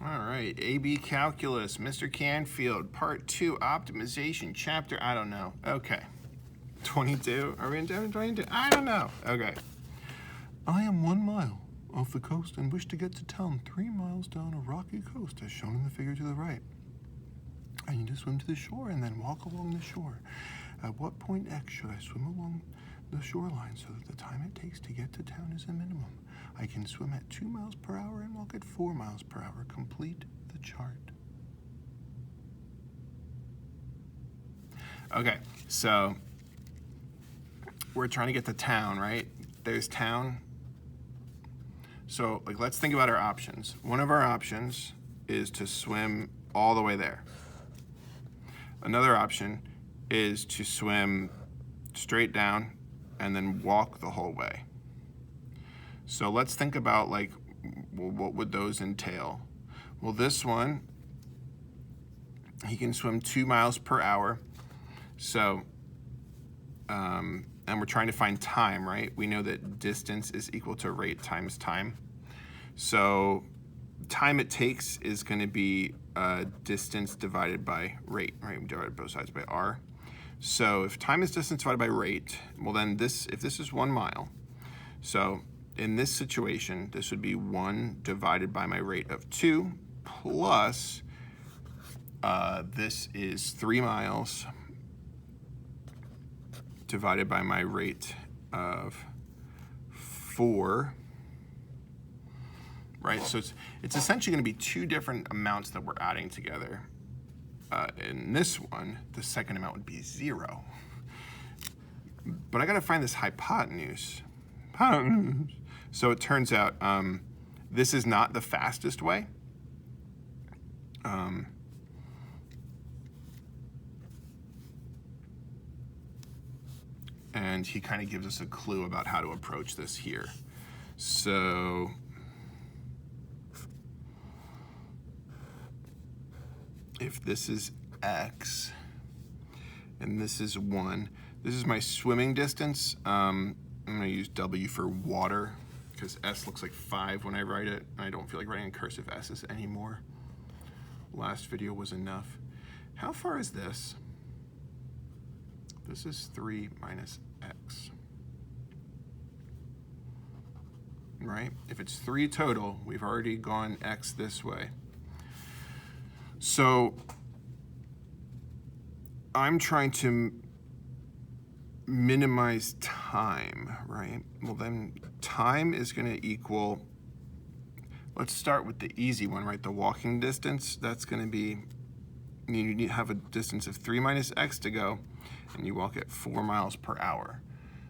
All right, AB Calculus, Mr. Canfield, Part 2, Optimization, Chapter, I don't know. Okay. 22? Are we in chapter 22? I don't know. Okay. I am 1 mile off the coast and wish to get to town 3 miles down a rocky coast as shown in the figure to the right. I need to swim to the shore and then walk along the shore. At what point X should I swim along the shoreline so that the time it takes to get to town is a minimum? I can swim at 2 miles per hour and walk at 4 miles per hour. Complete the chart. Okay, so we're trying to get to town, right? There's town. So let's think about our options. One of our options is to swim all the way there. Another option is to swim straight down and then walk the whole way. So let's think about well, what would those entail? Well, this one, he can swim 2 miles per hour. So, and we're trying to find time, right? We know that distance is equal to rate times time. So time it takes is going to be distance divided by rate, right? We divided both sides by r. So if time is distance divided by rate, well then if this is 1 mile, so in this situation, this would be 1 divided by my rate of 2 plus this is 3 miles divided by my rate of 4, right? So it's essentially going to be 2 different amounts that we're adding together. In this one, the second amount would be 0. But I got to find this hypotenuse. So it turns out this is not the fastest way. And he kind of gives us a clue about how to approach this here. So if this is x and this is 1, this is my swimming distance. I'm going to use W for water because S looks like 5 when I write it. I don't feel like writing cursive S's anymore. Last video was enough. How far is this? This is 3 minus x. Right? If it's 3 total, we've already gone x this way. So I'm trying to minimize time, right? Well, then time is going to equal, let's start with the easy one, right? The walking distance, that's going to be, you need to have a distance of 3 minus x to go, and you walk at 4 miles per hour.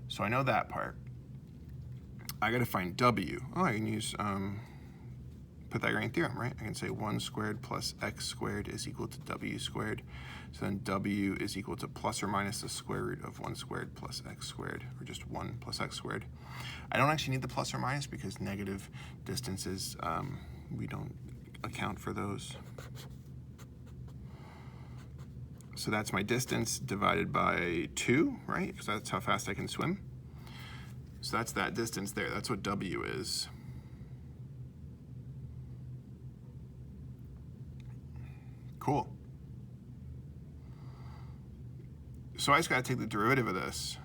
So I know that part. I got to find W. Oh, I can use Pythagorean theorem, right? I can say 1 squared plus x squared is equal to w squared. So then w is equal to plus or minus the square root of 1 squared plus x squared, or just 1 plus x squared. I don't actually need the plus or minus because negative distances, we don't account for those. So that's my distance divided by 2, right? Because that's how fast I can swim. So that's that distance there. That's what w is. Cool. So I just got to take the derivative of this.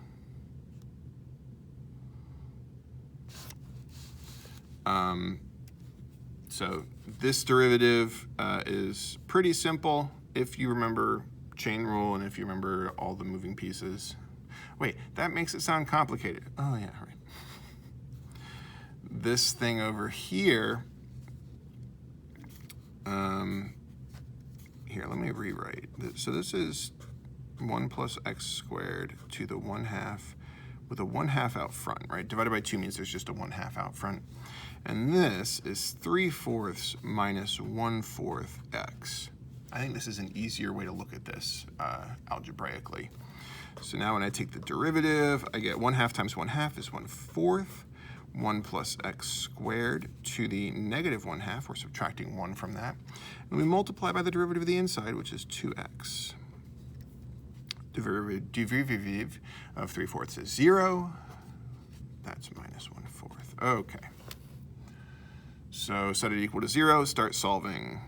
So this derivative is pretty simple if you remember chain rule and if you remember all the moving pieces. Wait, that makes it sound complicated. Oh yeah, right. This thing over here, here, let me rewrite. So this is 1 plus x squared to the 1/2 with a 1/2 out front, right? Divided by 2 means there's just a 1/2 out front. And this is 3/4 minus 1/4 x. I think this is an easier way to look at this algebraically. So now when I take the derivative, I get 1/2 times 1/2 is 1/4. 1 plus x squared to the negative 1/2. We're subtracting 1 from that. And we multiply by the derivative of the inside, which is 2x. Derivative of 3/4 is 0. That's minus 1/4. Okay. So set it equal to 0, start solving.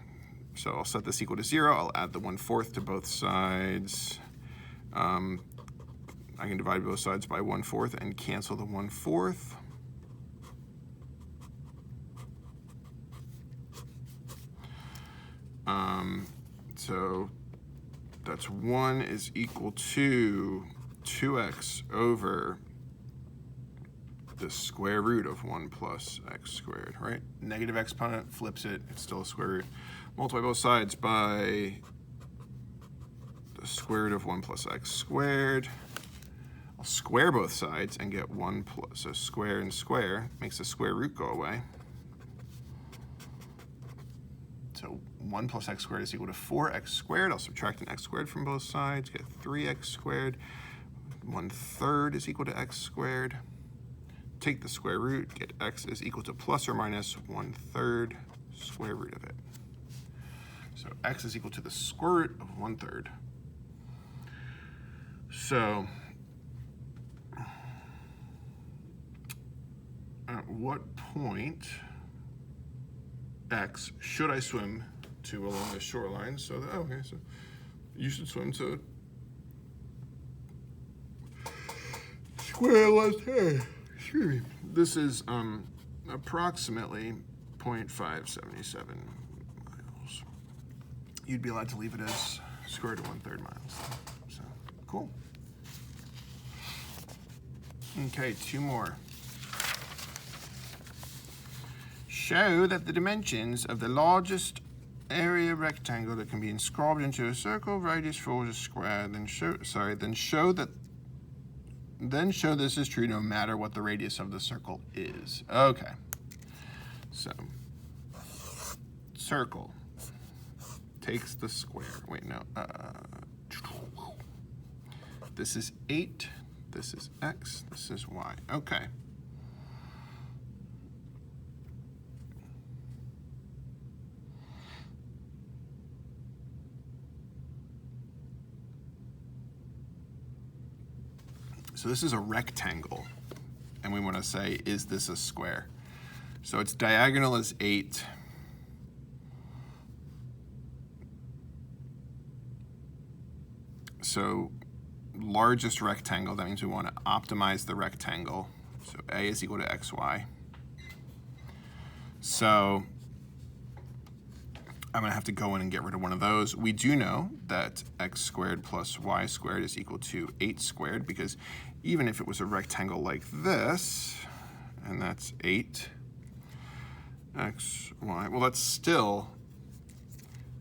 So I'll set this equal to 0. I'll add the 1/4 to both sides. I can divide both sides by 1/4 and cancel the 1/4. So that's 1 is equal to 2x over the square root of 1 plus x squared, right? Negative exponent flips it, it's still a square root. Multiply both sides by the square root of 1 plus x squared. I'll square both sides and get 1 plus, so square and square makes the square root go away. So 1 plus x squared is equal to 4x squared. I'll subtract an x squared from both sides, get 3x squared. 1/3 is equal to x squared. Take the square root, get x is equal to plus or minus 1/3 square root of it. So x is equal to the square root of 1/3. So at what point x should I swim to along the shoreline? So that, okay, so you should swim to square left hand. Excuse me. This is approximately 0.577 miles. You'd be allowed to leave it as square root of 1/3 miles. So cool. Okay, 2 more. Show that the dimensions of the largest area rectangle that can be inscribed into a circle, radius 4 is square. Then show this is true no matter what the radius of the circle is. Okay. So circle takes the square. Wait, no. This is 8. This is x. This is y. Okay. So this is a rectangle, and we want to say, is this a square? So its diagonal is 8. So largest rectangle, that means we want to optimize the rectangle. So A is equal to xy. So I'm going to have to go in and get rid of one of those. We do know that x squared plus y squared is equal to 8 squared, because even if it was a rectangle like this, and that's 8, x, y, well, it's still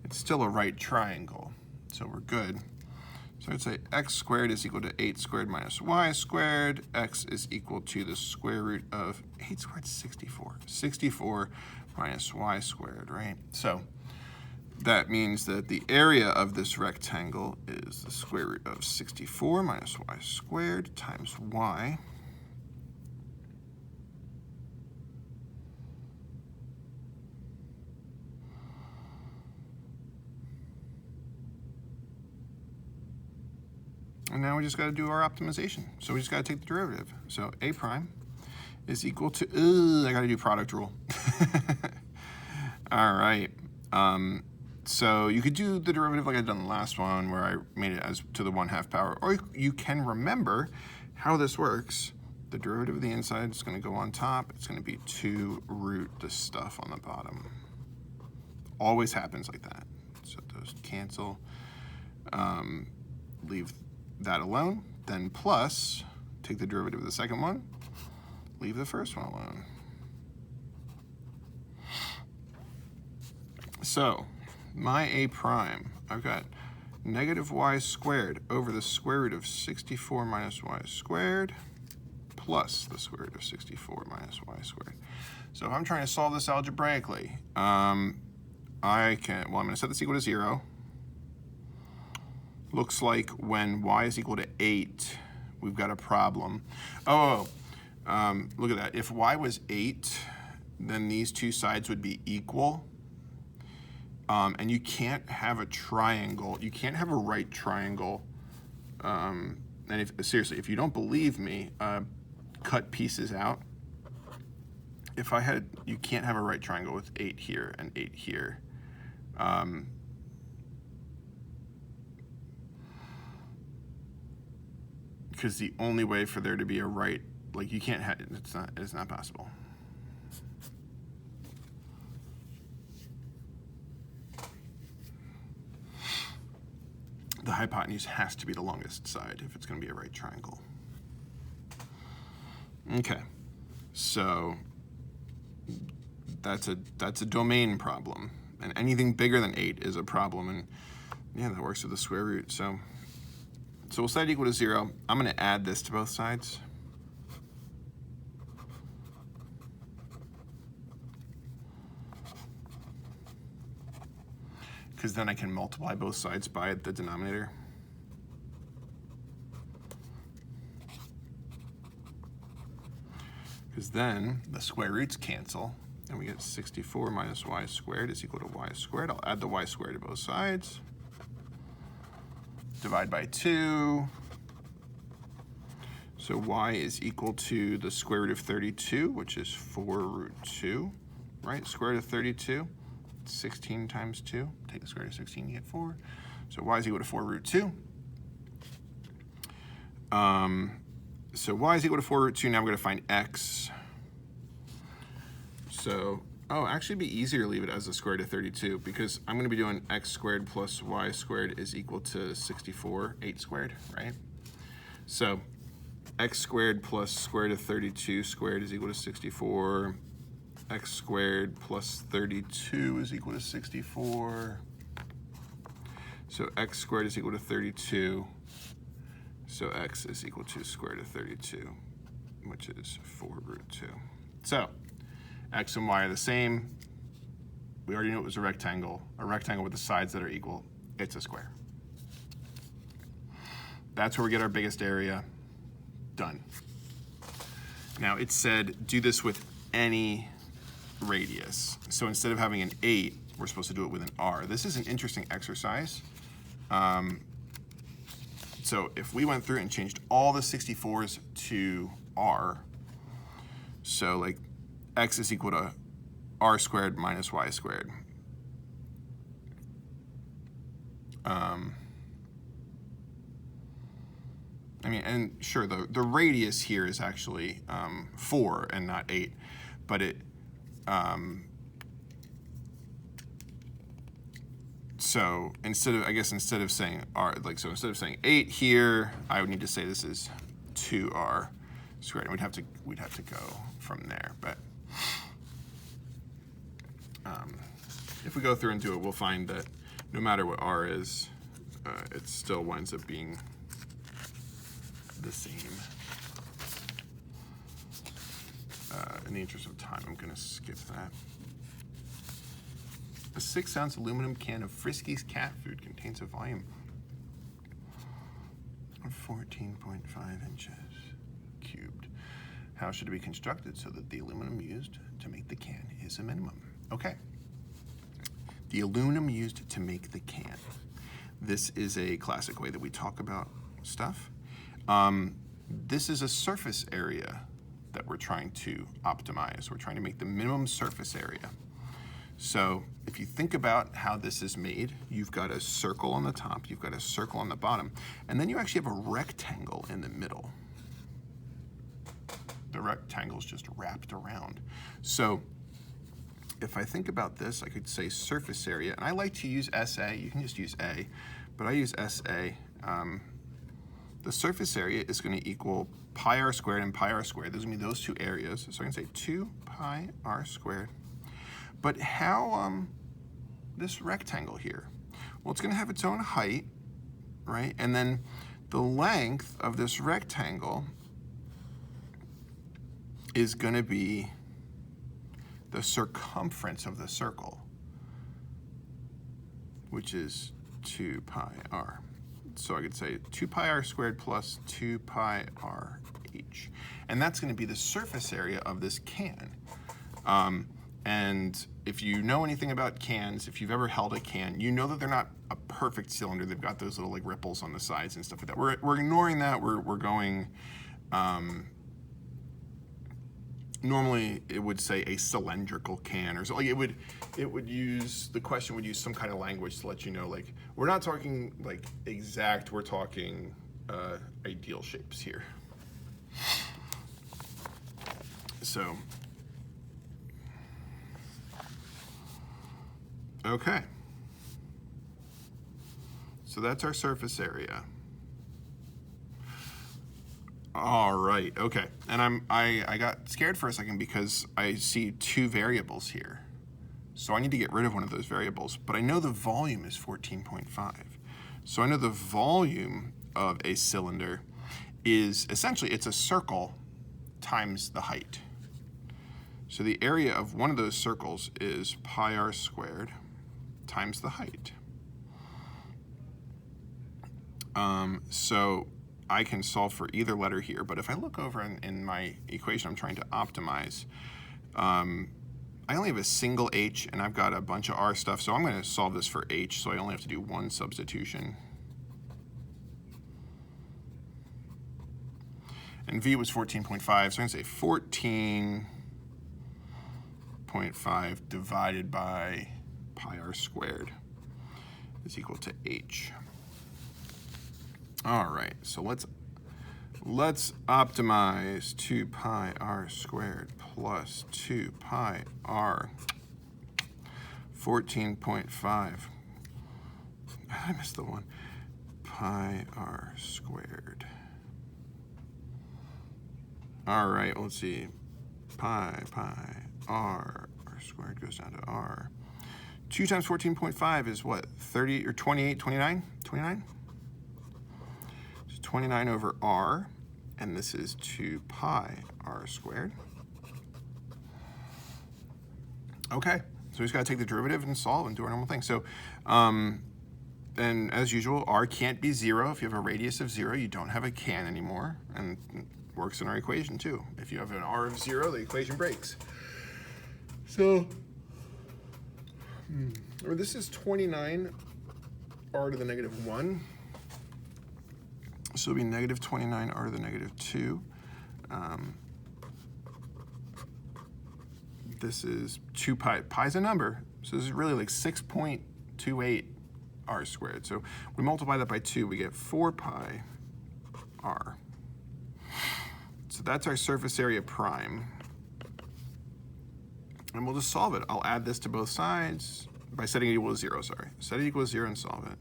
a right triangle, so we're good. So I'd say x squared is equal to 8 squared minus y squared. X is equal to the square root of 8 squared, 64. 64 minus y squared, right? So that means that the area of this rectangle is the square root of 64 minus y squared times y. And now we just got to do our optimization. So we just got to take the derivative. So a prime is equal to, I got to do product rule. All right. So you could do the derivative like I did on the last one, where I made it as to the 1/2 power, or you can remember how this works. The derivative of the inside is going to go on top. It's going to be 2 root the stuff on the bottom. Always happens like that. So those cancel. Leave that alone. Then plus, take the derivative of the second one. Leave the first one alone. So my a prime, I've got negative y squared over the square root of 64 minus y squared plus the square root of 64 minus y squared. So if I'm trying to solve this algebraically, I'm going to set this equal to 0. Looks like when y is equal to 8, we've got a problem. Look at that. If y was 8, then these two sides would be equal. And you can't have a triangle. You can't have a right triangle. And seriously, if you don't believe me, cut pieces out if I had, you can't have a right triangle with 8 here and 8 here. Because the only way for there to be a right, like you can't have, it's not possible. The hypotenuse has to be the longest side if it's going to be a right triangle. Okay, so that's a domain problem, and anything bigger than 8 is a problem, and yeah, that works with the square root. So we'll set it equal to 0. I'm going to add this to both sides. Because then I can multiply both sides by the denominator. Because then the square roots cancel, and we get 64 minus y squared is equal to y squared. I'll add the y squared to both sides. Divide by 2. So y is equal to the square root of 32, which is 4 root 2, right? Square root of 32, 16 times 2. Take the square root of 16, you get 4. So y is equal to 4 root 2. So y is equal to 4 root 2. Now we're going to find x. So, actually it'd be easier to leave it as the square root of 32 because I'm going to be doing x squared plus y squared is equal to 64, 8 squared, right? So x squared plus square root of 32 squared is equal to 64. X squared plus 32 is equal to 64. So x squared is equal to 32. So x is equal to square root of 32, which is 4 root 2. So x and y are the same. We already knew it was a rectangle with the sides that are equal. It's a square. That's where we get our biggest area. Done. Now it said do this with any radius. So instead of having an 8, we're supposed to do it with an r. This is an interesting exercise. So if we went through and changed all the 64s to r, so like x is equal to r squared minus y squared. I mean, and sure, the radius here is actually 4 and not 8, but it, so instead of saying r, instead of saying 8 here, I would need to say this is 2r squared, and we'd have to go from there. But if we go through and do it, we'll find that no matter what r is, it still winds up being the same. In the interest of time, I'm going to skip that. A 6-ounce aluminum can of Friskies cat food contains a volume of 14.5 inches cubed. How should it be constructed so that the aluminum used to make the can is a minimum? Okay. The aluminum used to make the can. This is a classic way that we talk about stuff. This is a surface area that we're trying to optimize. We're trying to make the minimum surface area. So if you think about how this is made, you've got a circle on the top, you've got a circle on the bottom, and then you actually have a rectangle in the middle. The rectangle's just wrapped around. So if I think about this, I could say surface area, and I like to use SA. You can just use A, but I use SA. The surface area is going to equal pi r squared and pi r squared. Those are going to be those two areas. So I can say 2 pi r squared. But how, this rectangle here? Well, it's going to have its own height, right? And then the length of this rectangle is going to be the circumference of the circle, which is 2 pi r. So I could say 2 pi r squared plus 2 pi r h. And that's going to be the surface area of this can. And if you know anything about cans, if you've ever held a can, you know that they're not a perfect cylinder. They've got those little like ripples on the sides and stuff like that. We're ignoring that. We're going normally it would say a cylindrical can or something. Like it would use, the question would use some kind of language to let you know, like, we're not talking like exact, we're talking ideal shapes here. So, okay. So that's our surface area. All right, okay. And I got scared for a second because I see two variables here. So I need to get rid of one of those variables, but I know the volume is 14.5. So I know the volume of a cylinder is essentially, it's a circle times the height. So the area of one of those circles is pi r squared times the height. So I can solve for either letter here, but if I look over in my equation I'm trying to optimize, I only have a single h and I've got a bunch of r stuff, so I'm going to solve this for h, so I only have to do one substitution. And v was 14.5, so I'm going to say 14.5 divided by pi r squared is equal to h. All right, so let's optimize 2 pi r squared plus 2 pi r 14.5. I missed the one. Pi r squared. All right, let's see. Pi r squared goes down to r. 2 times 14.5 is what? 30 or 28, 29? 29? 29 over r, and this is 2 pi r squared. Okay, so we just gotta take the derivative and solve and do our normal thing. So, and as usual, r can't be 0. If you have a radius of 0, you don't have a can anymore, and it works in our equation too. If you have an r of 0, the equation breaks. So, this is 29 r to the negative 1. So it'll be negative 29 r to the negative 2. This is 2 pi. Pi is a number, so this is really like 6.28 r squared. So we multiply that by 2, we get 4 pi r. So that's our surface area prime. And we'll just solve it. I'll add this to both sides by setting it equal to 0, sorry. Set it equal to 0 and solve it.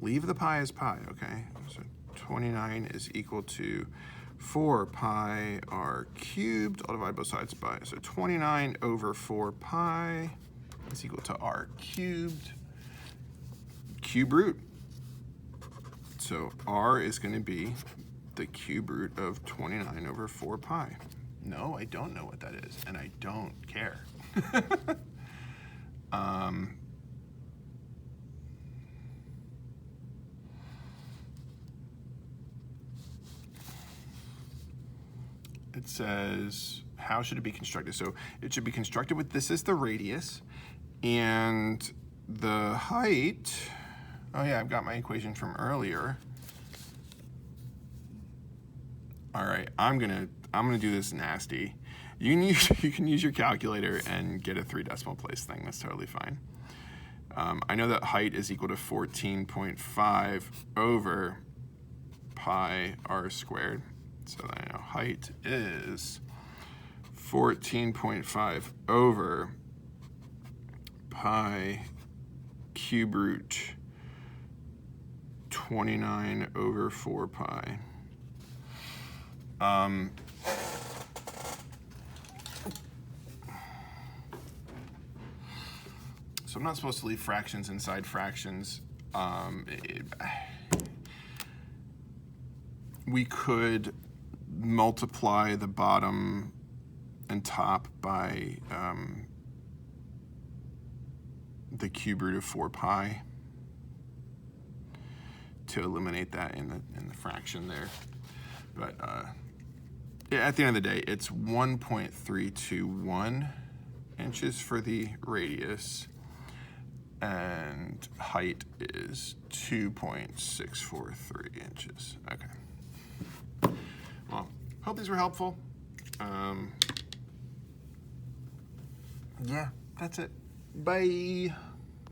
Leave the pi as pi, okay? So 29 is equal to 4 pi r cubed. I'll divide both sides by, so 29 over 4 pi is equal to r cubed, cube root. So r is going to be the cube root of 29 over 4 pi. No, I don't know what that is, and I don't care. It says, how should it be constructed? So it should be constructed with this as the radius, and the height, oh yeah, I've got my equation from earlier. All right, I'm gonna do this nasty. You can use your calculator and get a 3 decimal place thing. That's totally fine. I know that height is equal to 14.5 over pi r squared. So I know height is 14.5 over pi cube root 29 over 4 pi. So I'm not supposed to leave fractions inside fractions. We could multiply the bottom and top by the cube root of 4 pi to eliminate that in the fraction there. But at the end of the day, it's 1.321 inches for the radius, and height is 2.643 inches. Okay. Well, Hope these were helpful. Yeah, that's it. Bye.